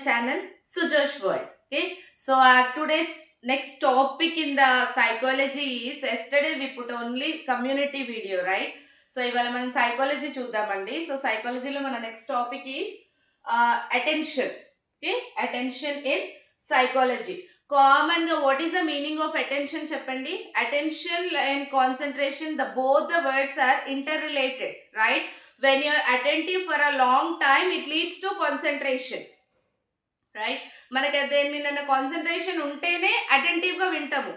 channel Sujosh World. Okay, so today's next topic in the psychology is, yesterday we put only community video, right? So ivala మనం psychology చూద్దామండి. So psychology లో మన next topic is attention. Okay, attention in psychology. Common గా what is the meaning of attention చెప్పండి. Attention and concentration, the both the words are interrelated, right? When you are attentive for a long time, it leads to concentration, right? మనకి దేని మీద concentration ఉంటేనే attentive గా వింటాము.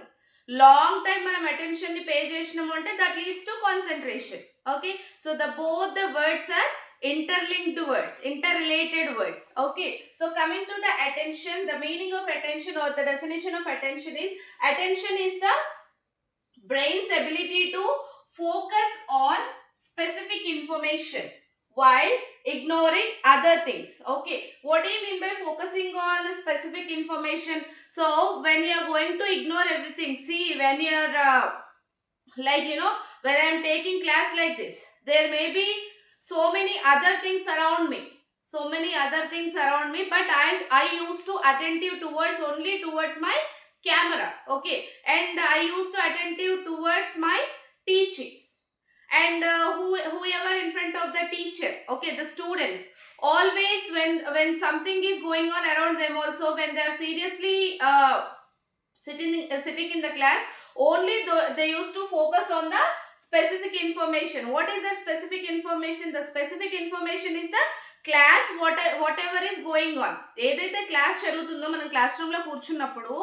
Long time మనం attention ని pay చేసినాము అంటే that leads to concentration. Okay, so the both the words are interlinked words, interrelated words. Okay, so coming to the attention, the meaning of attention or the definition of attention is the brain's ability to focus on specific information while ignoring other things. Okay, what do you mean by focusing on specific information? So when you are going to ignore everything, see, when you are like, you know, when I am taking class like this, there may be so many other things around me, but I used to attentive towards only towards my camera. Okay, and I used to attentive towards my teaching, and whoever in front of the teacher, okay, the students, always when something is going on around them, also when they are seriously sitting in the class, only they used to focus on the specific information. What is that specific information? The specific information is the class, whatever is going on. ఏదైతే class జరుగుతుందో మనం class room లో కూర్చున్నప్పుడు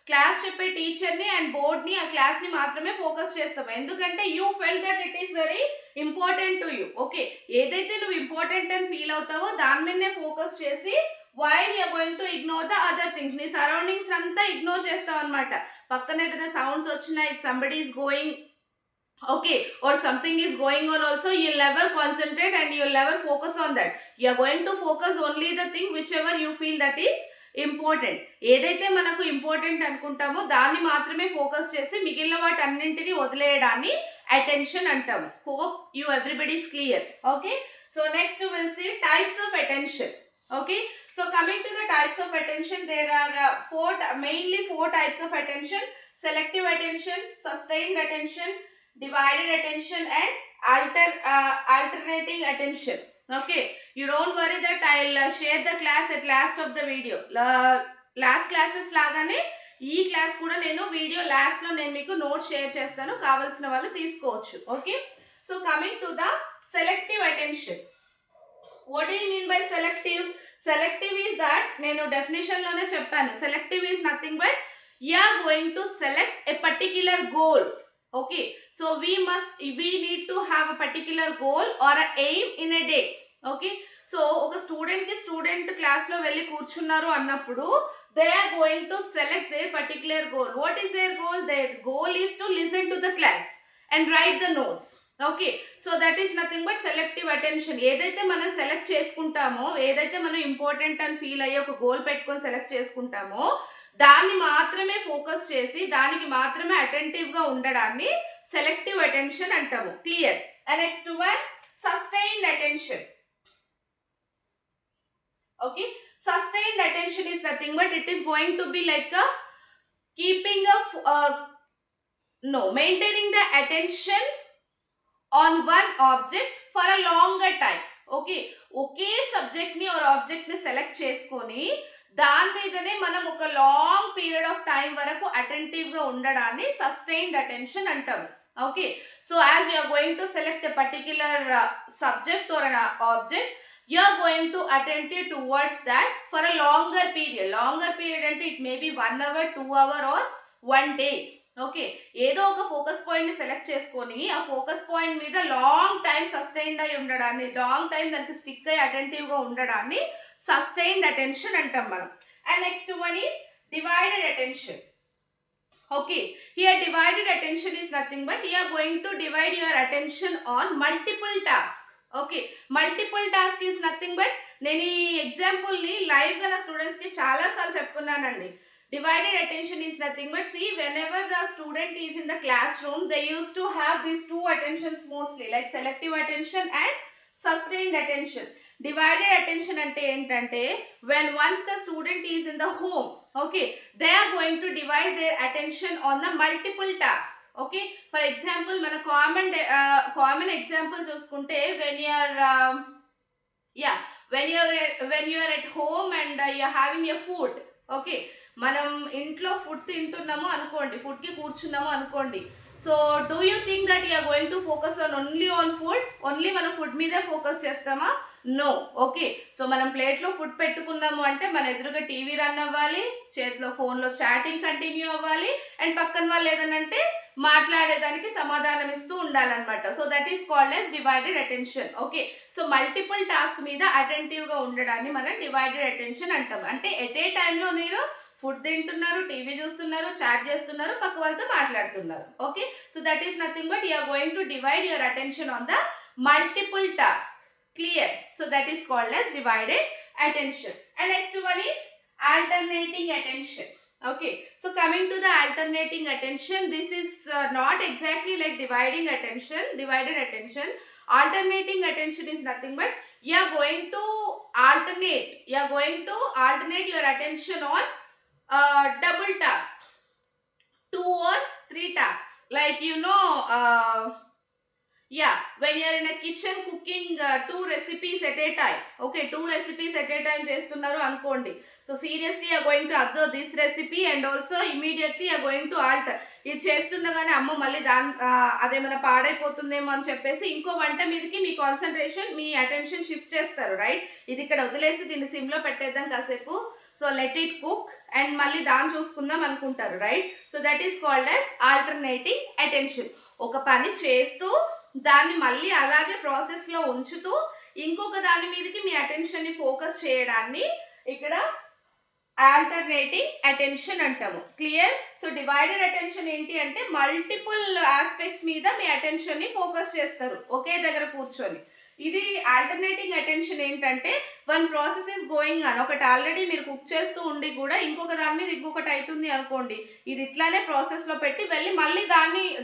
class చెప్పే teacher ని and board ని, ఆ class ని మాత్రమే ఫోకస్ చేస్తాం. ఎందుకంటే you fell that it is very important to you. Okay, ఏదైతే నువ్వు ఇంపార్టెంట్ అని ఫీల్ అవుతావో దాని మీదనే ఫోకస్ చేసి while you are going to ignore the other things, నీ సరౌండింగ్స్ అంతా ఇగ్నోర్ చేస్తావు అనమాట. పక్కన ఏదైనా సౌండ్స్ వచ్చినా, if somebody is going, okay, or something is going on also, you'll never concentrate and you'll never focus on that. You are going to focus only the thing whichever you feel that is important. ఏదైతే మనకు important అనుకుంటామో దాన్ని మాత్రమే focus చేసి మిగిలిన వాటి అన్నింటినీ వదిలేయడాన్ని అటెన్షన్ అంటాము. Hope you everybody is clear. Okay, so next will see types of attention. Okay, so coming to the types of attention, there are mainly four types of attention: selective attention, sustained attention, divided attention, and alternating attention. Okay, you don't worry that I'll share the class at last of the video. Last classes లాగానే ఈ class కూడా నేను video last లో నేను మీకు note share చేస్తాను, కావాల్సిన వాళ్ళు తీసుకోవచ్చు. Okay, so coming to the selective attention. What do you mean by selective? Selective is that, నేను definition లోనే చెప్పాను, selective is nothing but you are going to select a particular goal. Okay, so we need to have a particular goal or a aim in a day. Okay, so ఒక student class లో వెళ్ళి కూర్చున్నారు అన్నప్పుడు they are going to select their particular goal. What is their goal? Their goal is to listen to the class and write the notes. Okay, so that is nothing but selective attention. ఏదైతే మనం select చేసుకుంటామో, ఏదైతే మనం important అని feel అయ్యి ఒక goal పెట్టుకొని select చేసుకుంటామో దాన్ని మాత్రమే ఫోకస్ చేసి దానికి మాత్రమే అటెంటివ్ గా ఉండడాన్ని సెలెక్టివ్ అటెన్షన్ అంటాము. Clear? Next one, sustained attention. Okay, sustained attention is nothing but it is going to be like maintaining the attention on one object for a longer time. Okay, ఒకే subject ని or object ని select చేసుకొని దాని మీదనే మనం ఒక long period of time వరకు attentive గా ఉండడాన్ని సస్టైన్డ్ అటెన్షన్ అంటాము. Okay, so as you are going to select a particular subject or an object, you are going to attentive towards that for a longer period అంటే it may be 1 hour, 2 hour or 1 day. Okay, ఏదో ఒక focus point ని select చేసుకొని ఆ focus point మీద long time sustained అయి ఉండడాన్ని, long time దానికి స్టిక్ అయి అటెంటివ్ గా ఉండడాన్ని సస్టైన్డ్ అటెన్షన్ అంటాం మనం. And next one is divided attention. Okay, here divided attention is nothing but you are going to divide your attention on multiple task. Okay, multiple task is nothing but, నేను ఈ example ని live గా నా students కి చాలా సార్లు చెప్పుకున్నానండి. Divided attention is nothing but, see, whenever the student is in the classroom, they used to have these two attentions mostly, like selective attention and sustained attention. Divided attention ante entante, when once the student is in the home, okay, they are going to divide their attention on the multiple tasks. Okay, for example mana common example chuskunte, when you are when you are at home and you are having a food. Okay, మనం ఇంట్లో food తింటున్నాము అనుకోండి, ఫుడ్కి కూర్చున్నాము అనుకోండి. So do you think that you're going to focus only on food? Only మనం food మీదే focus చేస్తామా? నో. ఓకే, సో మనం ప్లేట్లో ఫుడ్ పెట్టుకున్నాము అంటే మన ఎదురుగా టీవీ రన్ అవ్వాలి, చేతిలో ఫోన్లో చాటింగ్ కంటిన్యూ అవ్వాలి, అండ్ పక్కన వాళ్ళు ఏదనంటే మాట్లాడేదానికి సమాధానం ఇస్తూ ఉండాలన్నమాట. So that is called as divided attention. Okay, so multiple task మీద అటెంటివ్గా ఉండడాన్ని మనం డివైడెడ్ అటెన్షన్ అంటాం. అంటే ఎట్ ఏ టైంలో మీరు ఫుడ్ తింటున్నారు, టీవీ చూస్తున్నారు, చాట్ చేస్తున్నారు, పక్క వాళ్ళతో మాట్లాడుతున్నారు. Okay, so that is nothing but you're going to divide your attention on the multiple task. Clear? So that is called as divided attention. And next one is alternating attention. Okay, so coming to the alternating attention, this is not exactly like divided attention. Alternating attention is nothing but you are going to alternate your attention on double task, 2 or 3 tasks, like when you are in a kitchen cooking 2 recipes at a time. Okay, 2 recipes at a time చేస్తున్నారు అనుకోండి. So seriously you are going to observe this recipe and also immediately you are going to alter. ఇది చేస్తుండగానే అమ్మ మళ్ళీ అదేమైనా పాడైపోతుందేమో అని చెప్పేసి ఇంకో వంట మీదకి మీ కాన్సన్ట్రేషన్, మీ అటెన్షన్ షిఫ్ట్ చేస్తారు. రైట్, ఇది ఇక్కడ వదిలేసి దీన్ని సిమ్లో పెట్టేద్దాం కాసేపు, so let it cook, and మళ్ళీ దాన్ని చూసుకుందాం అనుకుంటారు. Right, so that is called as alternating attention. ఒక పని చేస్తూ దాన్ని మళ్ళీ అలాగే ప్రాసెస్లో ఉంచుతూ ఇంకొక దాని మీదకి మీ అటెన్షన్ని ఫోకస్ చేయడాన్ని ఇక్కడ ఆల్టర్నేటింగ్ అటెన్షన్ అంటాము. క్లియర్? సో డివైడెడ్ అటెన్షన్ ఏంటి అంటే మల్టిపుల్ ఆస్పెక్ట్స్ మీద మీ అటెన్షన్ని ఫోకస్ చేస్తారు ఒకే దగ్గర కూర్చొని. ఇది ఆల్టర్నేటింగ్ అటెన్షన్ ఏంటంటే one process is going on. ఒకటి ఆల్రెడీ మీరు కుక్ చేస్తూ ఉండి కూడా ఇంకొక దాని మీద ఇంకొకటి అవుతుంది అనుకోండి, ఇది ఇట్లానే ప్రాసెస్లో పెట్టి వెళ్ళి మళ్ళీ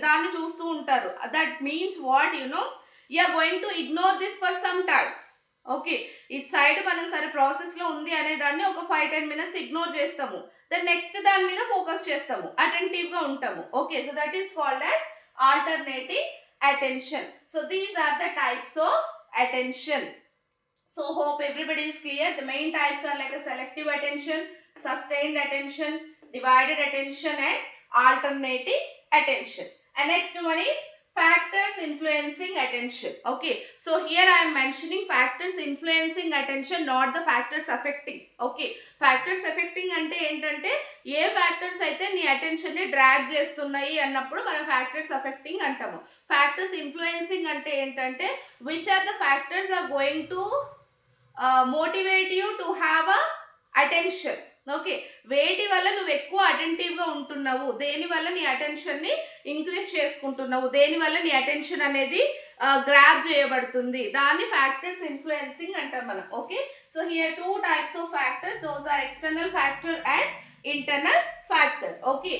దాన్ని చూస్తూ ఉంటారు. That means what you are going to ignore this for some time. Okay, ఇది సైడ్ మనం సరే ప్రాసెస్లో ఉంది అనే దాన్ని ఒక 5-10 minutes ఇగ్నోర్ చేస్తాము, దెన్ నెక్స్ట్ దాని మీద ఫోకస్ చేస్తాము, అటెంటివ్గా ఉంటాము. Okay, so that is called as alternating attention. So these are the types of attention. So hope everybody is clear. The main types are like a selective attention, sustained attention, divided attention and alternating attention. And next one is factors influencing attention. Okay, so here I am mentioning factors influencing attention, not the factors affecting. Okay, factors affecting ante entante ఏ factors అయితే నీ attention ని drag చేస్తున్నాయి అన్నప్పుడు మనం factors affecting అంటాము. Factors influencing అంటే ఏంటంటే which are the factors are going to motivate you to have a attention. Okay, వేటి వల్ల నువ్వు ఎక్కువ అటెంటివ్గా ఉంటున్నావు, దేని వల్ల నీ అటెన్షన్ని ఇంక్రీజ్ చేసుకుంటున్నావు, దేని వల్ల నీ అటెన్షన్ అనేది గ్రాబ్ చేయబడుతుంది, దాన్ని ఫ్యాక్టర్స్ ఇన్ఫ్లుయెన్సింగ్ అంటాం మనం. Okay, so here 2 types of factors, those are external factor and internal factor. Okay,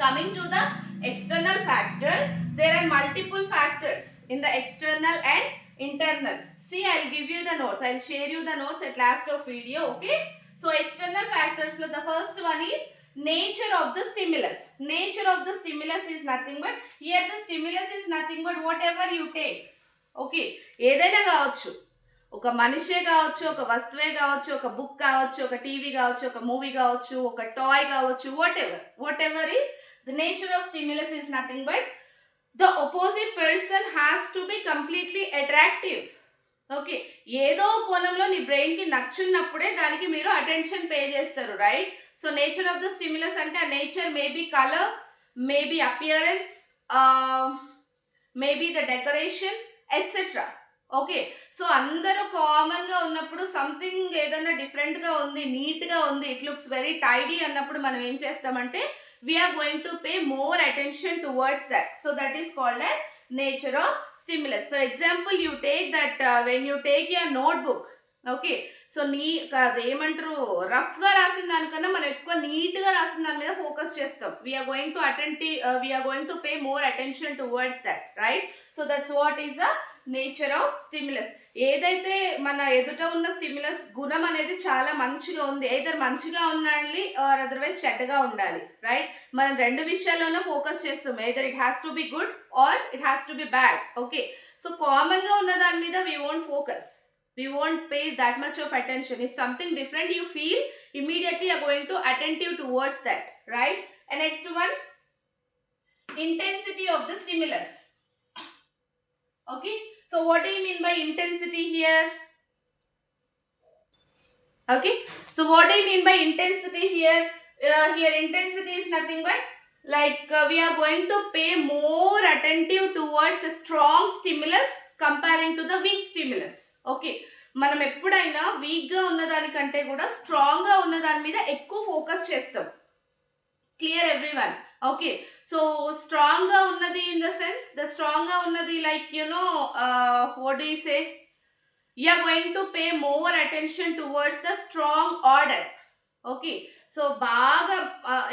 coming to the external factor, there are multiple factors in the external and internal. See, I'll give you the notes, I'll share you the notes at last of video. Okay, so external factors lo the first one is nature of the stimulus. Nature of the stimulus is nothing but, here the stimulus is nothing but whatever you take. Okay, ఏదైనా కావచ్చు, ఒక మనిషే కావచ్చు, ఒక వస్తువే కావచ్చు, ఒక book కావచ్చు, ఒక టీవీ కావచ్చు, ఒక మూవీ కావచ్చు, ఒక టాయ్ కావచ్చు, what ever is the nature of stimulus is nothing but the opposite person has to be completely attractive. Okay, ఏదో కోణంలో నీ బ్రెయిన్కి నచ్చున్నప్పుడే దానికి మీరు అటెన్షన్ పే చేస్తారు. Right, so nature of the stimulus అంటే ఆ nature maybe colour, maybe appearance, maybe the decoration etcetera. Okay, so అందరూ కామన్గా ఉన్నప్పుడు సంథింగ్ ఏదైనా డిఫరెంట్గా ఉంది, నీట్గా ఉంది, ఇట్ లుక్స్ వెరీ టైడీ అన్నప్పుడు మనం ఏం చేస్తామంటే we're going to pay more attention towards that. So that is called as nature of stimulus. For example you take that when you take your notebook. Okay, so అదేమంటారు, రఫ్గా రాసిన దానికన్నా మనం ఎక్కువ నీట్గా రాసిన దాని మీద ఫోకస్ చేస్తాం. We're going to pay more attention towards that. Right, so that's what is the nature of stimulus. ఏదైతే మన ఎదుట ఉన్న స్టిమ్యులస్ గుణం అనేది చాలా మంచిగా ఉంది, either మంచిగా ఉండాలి ఆర్ అదర్వైజ్ చెడ్డగా ఉండాలి, రైట్? మనం రెండు విషయాల్లోనే ఫోకస్ చేస్తాం, either it has to be good or it has to be bad. Okay, so common గా ఉన్న దాని మీద we won't focus, we won't pay that much of attention. If something different you feel, immediately you are going to attentive towards that, right? And next one, intensity of the stimulus. Okay, so what do you mean by intensity here? Okay, so what do you mean by intensity here? Here intensity is nothing but like we are going to pay more attentive towards a strong stimulus comparing to the weak stimulus. Okay, మనం ఎప్పుడైనా week గా ఉన్న దానికంటే కూడా strong గా ఉన్న దాని మీద ఎక్కువ ఫోకస్ చేస్తాం. Clear everyone? Okay, so strong గా ఉన్నది in the sense, the strong గా ఉన్నది like what do you say, you are going to pay more attention towards the strong order. Okay, so బాగా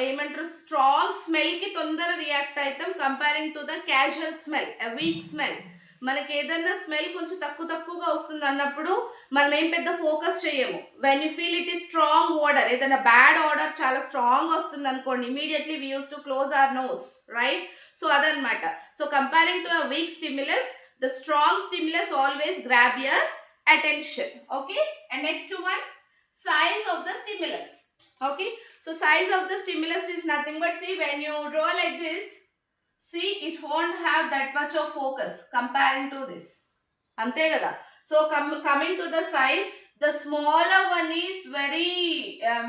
ఏమంటారు, స్ట్రాంగ్ స్మెల్ కి తొందర react అవుతాం comparing to the casual smell, weak smell. మనకి ఏదన్నా smell కొంచెం తక్కువగా వస్తుంది అన్నప్పుడు మనం ఏం పెద్ద ఫోకస్ చేయము. When you feel it is strong odour, ఏదైనా బ్యాడ్ ఆర్డర్ చాలా స్ట్రాంగ్ వస్తుంది అనుకోండి, immediately we use to close our nose, right? So అదనమాట. So comparing to a weak stimulus, the strong stimulus always grab your attention. Okay, and next one, size of the stimulus. Okay, so size of the stimulus is nothing but, see, when you draw like this, see, it won't have that much of focus comparing to this, ante kada. So coming to the size, the smaller one is very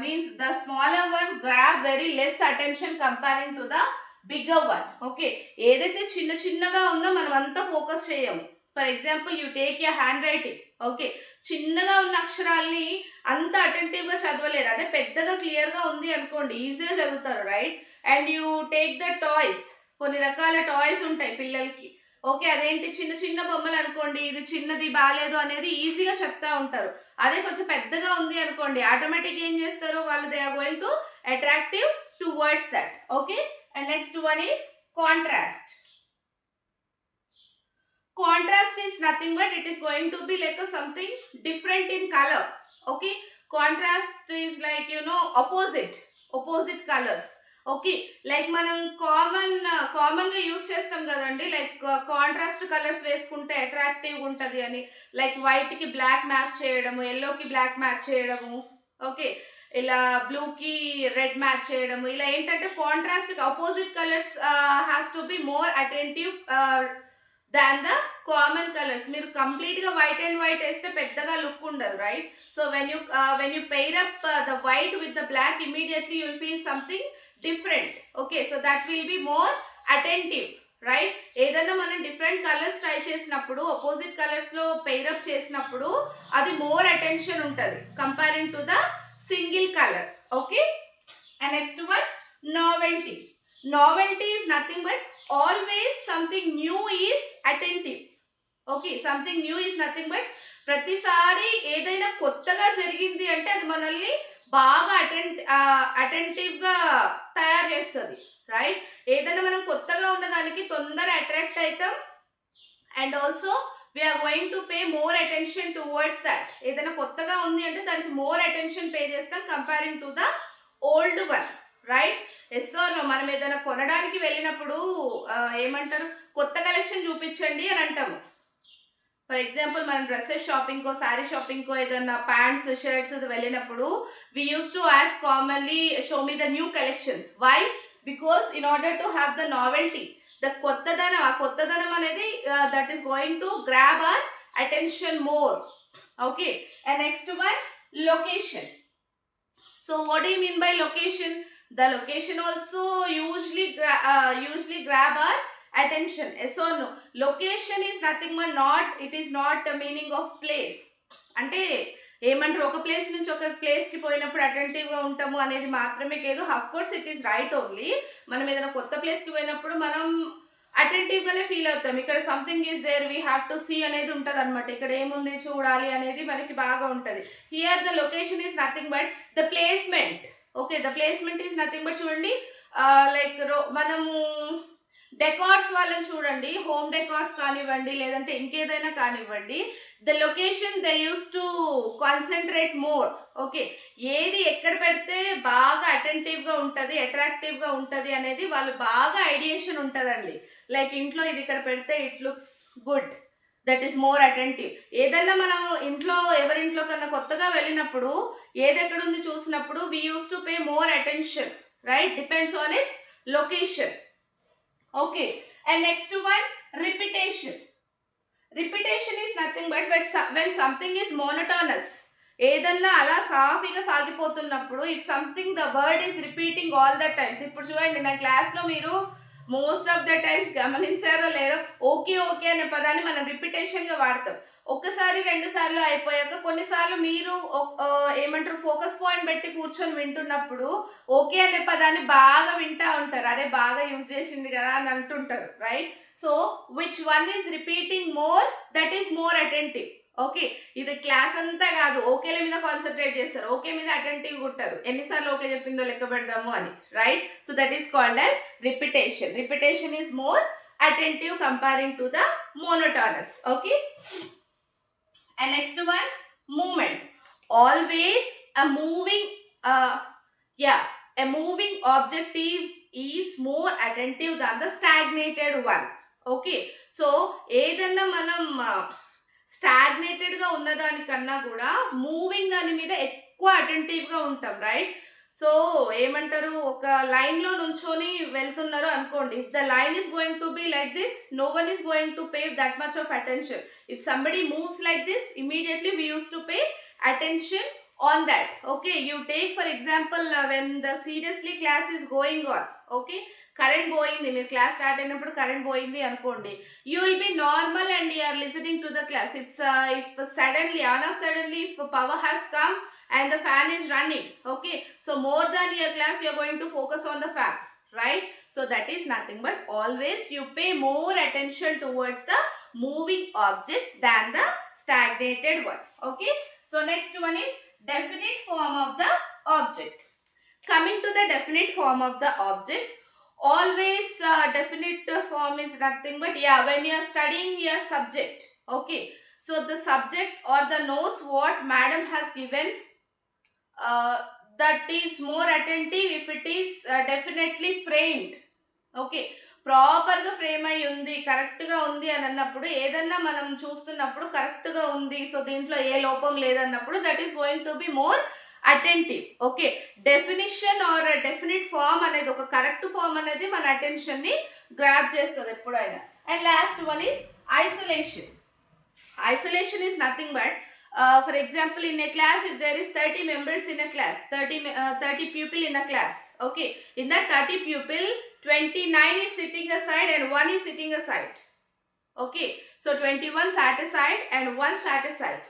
means the smaller one grab very less attention comparing to the bigger one. Okay, ఏదైతే చిన్నగా ఉందో మనం అంతా focus చేయము. For example, you take your hand writing. Okay, చిన్నగా ఉన్న అక్షరాల్ని అంత అటెంటివ్గా చదవలేరు, అదే పెద్దగా క్లియర్గా ఉంది అనుకోండి ఈజీగా చదువుతారు, right? And you take the toys, కొన్ని రకాల టాయ్స్ ఉంటాయి పిల్లలకి. ఓకే, అదేంటి చిన్న బొమ్మలు అనుకోండి, ఇది చిన్నది బాగాలేదు అనేది ఈజీగా చెప్తా ఉంటారు. అదే కొంచెం పెద్దగా ఉంది అనుకోండి, ఆటోమేటిక్గా ఏం చేస్తారు వాళ్ళు, they are going to attractive towards that. Okay, and next one is contrast. Contrast is nothing but it is going to be like something different in color. Okay, contrast is like opposite colors. Okay, like మనం కామన్గా use చేస్తాం కదండి, like contrast colours వేసుకుంటే అట్రాక్టివ్గా ఉంటుంది అని, like వైట్కి black match చేయడము, ఎల్లోకి బ్లాక్ మ్యాచ్ చేయడము, ఓకే, ఇలా బ్లూకి రెడ్ మ్యాచ్ చేయడము, ఇలా ఏంటంటే contrast opposite colours has to be more attentive than the common colours. మీరు కంప్లీట్గా వైట్ అండ్ వైట్ వేస్తే పెద్దగా లుక్ ఉండదు, right? So when you pair up the white with the black, immediately you will feel something different. Okay, so that will be more attentive, right? ఏదైనా మనం different colours try చేసినప్పుడు, opposite కలర్స్లో pair up చేసినప్పుడు అది more attention ఉంటుంది comparing to the single colour. Okay, and next one, novelty. Novelty is nothing but always something new is attentive. Okay, something new is nothing but ప్రతిసారి ఏదైనా కొత్తగా జరిగింది అంటే అది మనల్ని బాగా అటెంటివ్గా తయారు చేస్తుంది, రైట్? ఏదైనా మనం కొత్తగా ఉన్నదానికి తొందర అట్రాక్ట్ అవుతాం, and also we're going to pay more attention towards that. ఏదైనా కొత్తగా ఉంది అంటే దానికి మోర్ అటెన్షన్ పే చేస్తాం comparing to the old one, right? Yes or no? మనం ఏదైనా కొనడానికి వెళ్ళినప్పుడు ఏమంటారు, కొత్త కలెక్షన్ చూపించండి అని అంటాము. ఫర్ ఎగ్జాంపుల్, మనం డ్రెస్సెస్ షాపింగ్కో, శారీ షాపింగ్కో, ఏదైనా ప్యాంట్స్ షర్ట్స్ వెళ్ళినప్పుడు we use to ask commonly, show me the new collections. Why? Because in order to have the novelty, the కొత్తదనం, ఆ కొత్తదనం అనేది that is going to grab our attention more. Okay, and next one, location. So what do you mean by location? The location also usually grab our attention. Yes or no? Location is nothing but it is not a meaning of place. అంటే ఏమంటారు, ఒక place నుంచి ఒక ప్లేస్కి పోయినప్పుడు అటెంటివ్గా ఉంటాము అనేది మాత్రమే కాదు. Of course it is right only. మనం ఏదైనా కొత్త ప్లేస్కి పోయినప్పుడు మనం అటెంటివ్గానే ఫీల్ అవుతాం. ఇక్కడ something is there, we have to see అనేది ఉంటుంది అనమాట. ఇక్కడ ఏముంది చూడాలి అనేది మనకి బాగా ఉంటుంది. Here the location is nothing but the placement. Okay, the placement is nothing but చూడండి, లైక్ మనము డెకార్స్ వాళ్ళని చూడండి, హోమ్ డెకార్స్ కానివ్వండి లేదంటే ఇంకేదైనా కానివ్వండి, the location they use to concentrate more. Okay, ఏది ఎక్కడ పెడితే బాగా అటెంటివ్గా ఉంటుంది, అట్రాక్టివ్గా ఉంటుంది అనేది వాళ్ళు బాగా ఐడియేషన్ ఉంటుందండి. లైక్ ఇంట్లో ఇది ఇక్కడ పెడితే it looks good, that is more attentive. ఏదన్నా మనం ఇంట్లో ఎవరింట్లో కన్నా కొత్తగా వెళ్ళినప్పుడు ఏది ఎక్కడ ఉంది చూసినప్పుడు we use to pay more attention, right? Depends on it's location. Okay, and next one, repetition. Repetition is nothing but when something is monotonous. ఏదన్నా అలా సాఫీగా సాగిపోతున్నప్పుడు if something the word is repeating all the times. ఇప్పుడు చూడండి నా క్లాస్లో మీరు most of the times గమనించారో లేరో, ఓకే ఓకే అనే పదాన్ని మనం రిపిటేషన్గా వాడతాం. ఒక్కసారి రెండు సార్లు అయిపోయాక కొన్నిసార్లు మీరు ఏమంటారు ఫోకస్ పాయింట్ పెట్టి కూర్చొని వింటున్నప్పుడు ఓకే అనే పదాన్ని బాగా వింటా ఉంటారు, అరే బాగా యూజ్ చేసింది కదా అని అంటుంటారు, right? So which one is repeating more, that is more attentive. Okay, ఇది క్లాస్ అంతా కాదు, ఓకేల మీద కాన్సన్ట్రేట్ చేస్తారు, ఓకే మీద అటెంటివ్ ఉంటారు, ఎన్నిసార్లు ఓకే చెప్పిందో లెక్క పెడదాము అని, right? So that is called as repetition. Repetition is more attentive comparing to the monotonous. Okay, and next one, movement. Always a moving a moving objective is more attentive than the stagnated one. Okay, so ఏదన్నా మనం స్టాగ్నేటెడ్గా ఉన్నదానికన్నా కూడా moving దాని మీద ఎక్కువ అటెంటివ్గా ఉంటాం, right? So ఏమంటారు, ఒక లైన్లో నుంచొని వెళ్తున్నారు అనుకోండి, if the line is going to be like this, no one is going to pay that much of attention. If somebody moves like this, immediately we used to pay attention on that. Okay, you take for example when the seriously class is going on, okay, current పోయింది, మీరు class start అయినప్పుడు current పోయింది అనుకోండి, you will be normal and you are listening to the class. If suddenly on off suddenly if power has come and the fan is running, okay, so more than your class you are going to focus on the fan, right? So that is nothing but always you pay more attention towards the moving object than the stagnated one. Okay, so next one is definite form of the object. Coming to the definite form of the object, always definite form is nothing but when you are studying your subject, okay, so the subject or the notes what madam has given, that is more attentive if it is definitely framed. Okay, ప్రాపర్గా frame అయి ఉంది, కరెక్ట్గా ఉంది అని అన్నప్పుడు, ఏదన్నా మనం చూస్తున్నప్పుడు కరెక్ట్గా ఉంది, సో దీంట్లో ఏ లోపం లేదన్నప్పుడు that is going to be more attentive. Okay, definition or definite form అనేది, ఒక కరెక్ట్ ఫామ్ అనేది మన అటెన్షన్ని గ్రాప్ చేస్తుంది ఎప్పుడైనా. And last one is isolation. Isolation is nothing but for example in a class if there is 30 members in a class, 30 pupil in a class, okay, in that 30 pupil 29 is sitting aside and 1 is sitting aside. Okay, so 21 sat aside and 1 sat aside.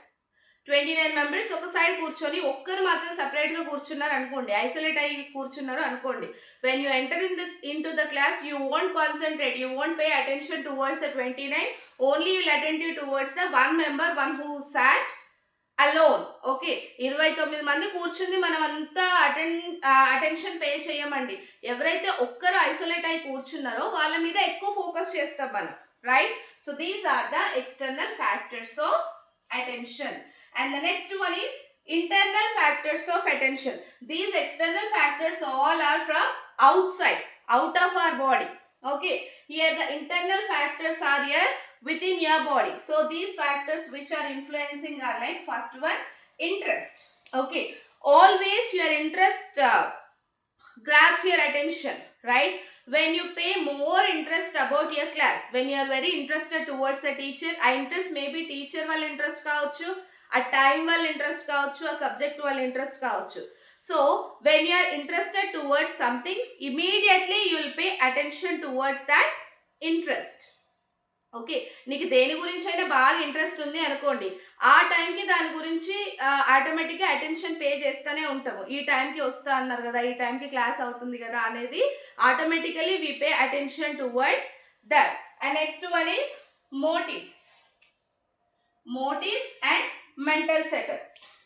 29 members ఒక side కూర్చొని ఒక్కరు మాత్రం సపరేట్గా కూర్చున్నారు అనుకోండి, isolate అయ్యి కూర్చున్నారు అనుకోండి. When you enter into the class you won't concentrate, you won't pay attention towards the 29, only will attentive towards the one member, one who sat alone. Okay, 29 మంది కూర్చుంది, మనం అంతా అటెన్షన్ పే చేయమండి. ఎవరైతే ఒక్కరు ఐసోలేట్ అయ్యి కూర్చున్నారో వాళ్ళ మీద ఎక్కువ ఫోకస్ చేస్తాం మనం, right? So these are the external factors of attention. And the next one is internal factors of attention. These external factors all are from outside, out of our body. Okay, here the internal factors are here within your body. So these factors which are influencing are like, first one, interest. Okay, always your interest grabs your attention, right? When you pay more interest about your class, when you are very interested towards the teacher, ఆ interest maybe teacher వాళ్ళ interest కావచ్చు, ఆ time వాళ్ళ interest కావచ్చు, ఆ subject వాళ్ళ interest కావచ్చు. So when you are interested towards something, immediately you will pay attention towards that interest. Okay, నీకు దేని గురించి అయినా బాగా ఇంట్రెస్ట్ ఉంది అనుకోండి, ఆ టైంకి దాని గురించి ఆటోమేటిక్గా అటెన్షన్ పే చేస్తూనే ఉంటాము. ఈ టైంకి వస్తా అన్నారు కదా, ఈ టైంకి క్లాస్ అవుతుంది కదా అనేది automatically we pay attention towards that. And next one is motives. Motives and mental setup.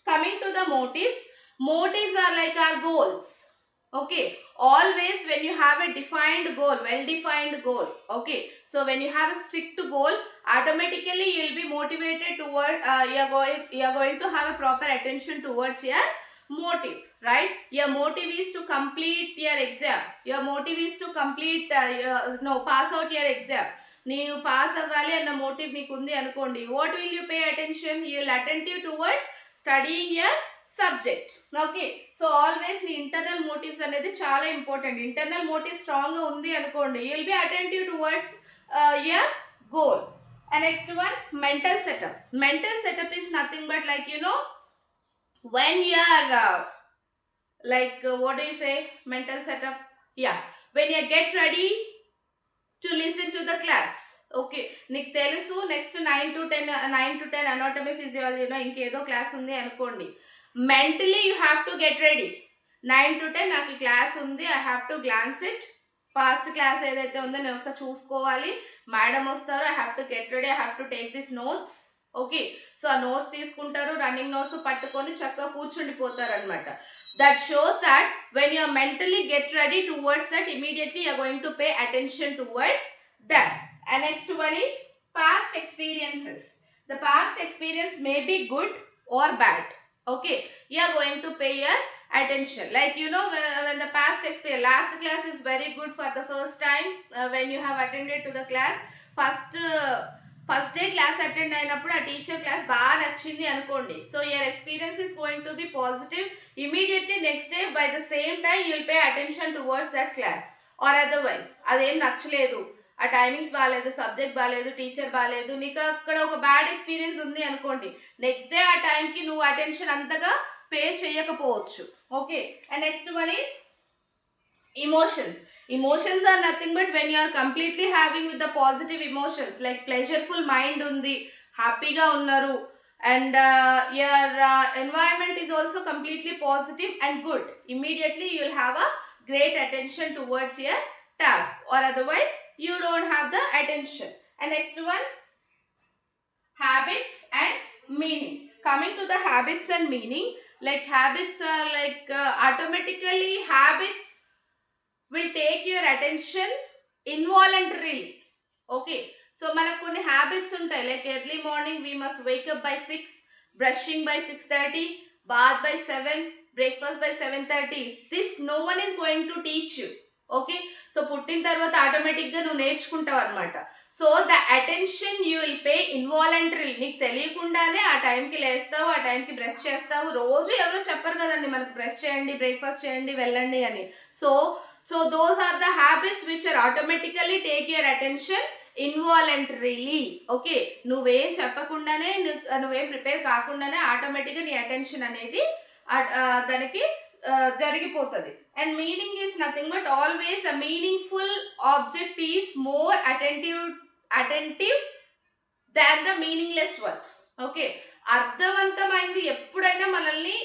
Coming to the motives, motives are like our goals. Okay, always when you have a defined goal, well defined goal, okay, so when you have a strict goal, automatically you'll be motivated toward you're going to have a proper attention towards your motive, right? Your motive is to complete your exam, your motive is to complete pass out your exam. నీవు pass అవ్వాలి అన్న motive నీకు ఉంది అనుకోండి, what will you pay attention? You will attentive towards studying your subject. Okay, so always నీ internal motifs అనేది చాలా important. Internal motive స్ట్రాంగ్గా ఉంది అనుకోండి, you will B attentive towards your goal. And next one, mental setup. Mental setup is nothing but like when you are what do you say, mental setup? Yeah, when you get ready to listen to the class. Okay, నీకు తెలుసు next 9 to 10 anatomy ఫిజియాలజీలో ఇంకేదో class ఉంది అనుకోండి, mentally you have to get ready. 9 to 10 నాకు class ఉంది, I have to glance it. Past class ఏదైతే ఉందో నేను ఒకసారి చూసుకోవాలి, మేడం వస్తారు, I have to get ready, I have to take this notes. Okay, so ఆ నోట్స్ తీసుకుంటారు, రన్నింగ్ నోట్స్ పట్టుకొని చక్కగా కూర్చుండిపోతారు అనమాట. That shows that when you mentally get ready towards that, immediately you are going to pay attention towards that. And next one is past experiences. The past experience may be good or bad. Okay, you are going to pay your attention. Like when the past experience, last class is very good for the first time, when you have attended to the class. First day class attend అయినప్పుడు ఆ teacher class బాగా నచ్చింది అనుకోండి, so your experience is going to B positive. Immediately next day by the same time you will pay attention towards that class. Or otherwise అదేం నచ్చలేదు, ఆ timings బాగాలేదు, subject బాగాలేదు, టీచర్ బాగాలేదు, నీకు అక్కడ ఒక బ్యాడ్ ఎక్స్పీరియన్స్ ఉంది అనుకోండి, నెక్స్ట్ డే ఆ టైంకి నువ్వు అటెన్షన్ అంతగా పే చేయకపోవచ్చు. Okay, and next one is emotions. Emotions are nothing but when you are completely having with the positive emotions, like pleasureful mind undi, happy ga unnaru, and your environment is also completely positive and good, immediately you will have a great attention towards your task, or otherwise you don't have the attention. And next one, habits and meaning. Coming to the habits and meaning, like habits are like automatically habits will take your attention involuntarily. Okay, so manaku konni habits untai, like early morning we must wake up by 6, brushing by 6:30, bath by 7, breakfast by 7:30. This no one is going to teach you. Okay, so పుట్టిన తర్వాత ఆటోమేటిక్గా నువ్వు నేర్చుకుంటావు అనమాట. So the attention you will pay involuntary, నీకు తెలియకుండానే ఆ టైంకి లేస్తావు, ఆ టైంకి బ్రష్ చేస్తావు. రోజు ఎవరో చెప్పరు కదండి మనకు బ్రష్ చేయండి, బ్రేక్ఫాస్ట్ చేయండి, వెళ్ళండి అని. So those are the habits which are automatically take your attention involuntarily. Okay, నువ్వేం చెప్పకుండానే, నువ్వేం ప్రిపేర్ కాకుండానే ఆటోమేటిక్గా నీ అటెన్షన్ అనేది దానికి జరిగిపోతుంది. And meaning is nothing but always a meaningful object is more attentive than the meaningless one. Okay, అర్థవంతమైంది ఎప్పుడైనా మనల్ని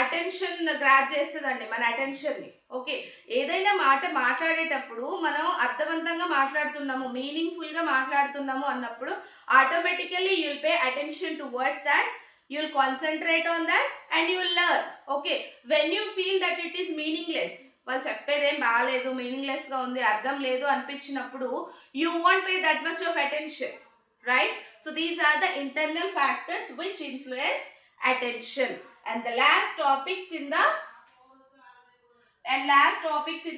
అటెన్షన్ గ్రాబ్ చేస్తుందండి, మన అటెన్షన్ని. ఓకే, ఏదైనా మాట మాట్లాడేటప్పుడు మనం అర్థవంతంగా మాట్లాడుతున్నాము, మీనింగ్ఫుల్గా మాట్లాడుతున్నాము అన్నప్పుడు automatically you will pay attention towards that, you will concentrate on that and you will learn. Okay, when you feel that it is meaningless, వాళ్ళు చెప్పేదేం బాగాలేదు, మీనింగ్లెస్గా ఉంది, అర్థం లేదు అనిపించినప్పుడు you won't pay that much of attention, right? So these are the internal factors which influence attention. And the last topics in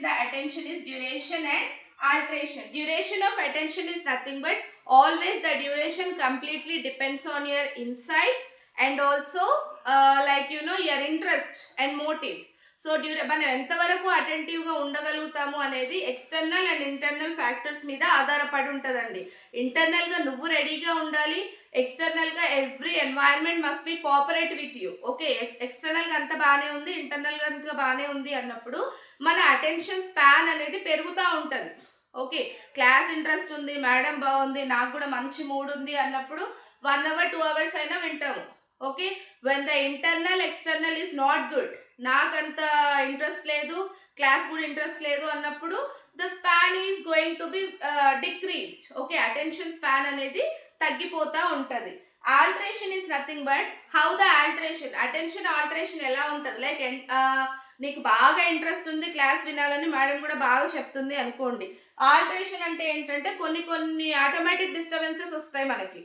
the attention is duration and alteration. Duration of attention is nothing but always the duration completely depends on your insight and also your interest and motives. So మనం ఎంతవరకు అటెంటివ్గా ఉండగలుగుతాము అనేది external and internal factors మీద ఆధారపడి ఉంటుందండి. ఇంటర్నల్గా నువ్వు రెడీగా ఉండాలి, ఎక్స్టర్నల్గా every environment must be cooperate with you. Okay, ఎక్స్టర్నల్గా అంతా బాగానే ఉంది, ఇంటర్నల్గా అంతా బాగానే ఉంది అన్నప్పుడు మన అటెన్షన్ స్పాన్ అనేది పెరుగుతూ ఉంటుంది. ఓకే, క్లాస్ ఇంట్రెస్ట్ ఉంది, మేడం బాగుంది, నాకు కూడా మంచి మూడ్ ఉంది అన్నప్పుడు 1 hour 2 hours అయినా వింటాము. Okay, when the internal external is not good, నాకంత ఇంట్రెస్ట్ లేదు, క్లాస్ కూడా ఇంట్రెస్ట్ లేదు అన్నప్పుడు the span is going to B decreased. Okay, attention span అనేది తగ్గిపోతూ ఉంటుంది. Alteration is nothing but how the alteration, attention alteration ఎలా ఉంటుంది, లైక్ నీకు బాగా ఇంట్రెస్ట్ ఉంది క్లాస్ వినాలని, మేడం కూడా బాగా చెప్తుంది అనుకోండి. ఆల్టరేషన్ అంటే ఏంటంటే కొన్ని ఆటోమేటిక్ డిస్టర్బెన్సెస్ వస్తాయి మనకి.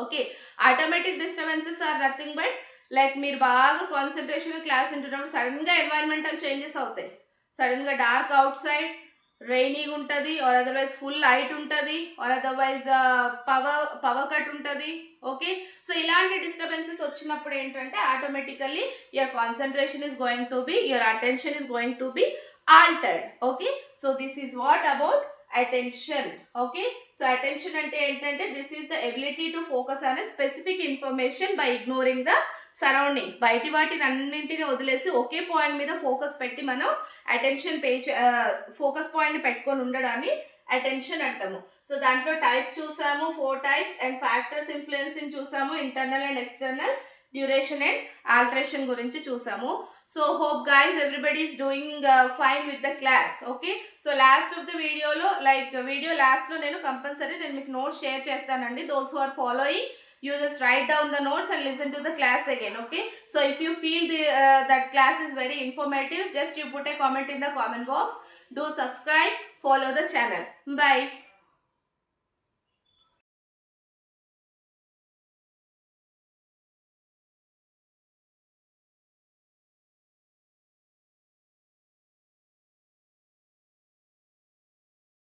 Okay, automatic disturbances are nothing but like మీరు బాగా కాన్సన్ట్రేషన్ క్లాస్ వింటున్నప్పుడు సడన్గా ఎన్వైరన్మెంటల్ చేంజెస్ అవుతాయి. సడన్గా డార్క్ అవుట్ సైడ్, రైనీగా ఉంటుంది, ఆర్ అదర్వైజ్ ఫుల్ లైట్ ఉంటుంది, ఆర్ అదర్వైజ్ పవర్ కట్ ఉంటుంది. ఓకే, సో ఇలాంటి డిస్టర్బెన్సెస్ వచ్చినప్పుడు ఏంటంటే automatically your concentration is going to B, your attention is going to B altered. Okay, so this is what about attention. Okay, so attention అంటే ఏంటంటే this is the ability to focus on a specific information by ignoring the surroundings. బయటి వాటిని అన్నింటిని వదిలేసి ఒకే point మీద focus పెట్టి మనం attention focus point పెట్టుకొని ఉండడాన్ని అటెన్షన్ అంటాము. సో దాంట్లో టైప్ చూసాము, 4 టైప్స్, అండ్ ఫ్యాక్టర్స్ ఇన్ఫ్లుయెన్సింగ్ చూసాము, internal and external, duration and alteration గురించి చూసాము. So hope guys everybody is doing fine with the class. Okay, so last of the వీడియోలో like video లాస్ట్లో నేను కంపల్సరీ మీకు నోట్స్ షేర్ చేస్తానండి. Those who are following, you just write down the notes and listen to the class again. Okay, so if you feel that class is very informative, just you put a comment in the comment box. Do subscribe, follow the channel. Bye.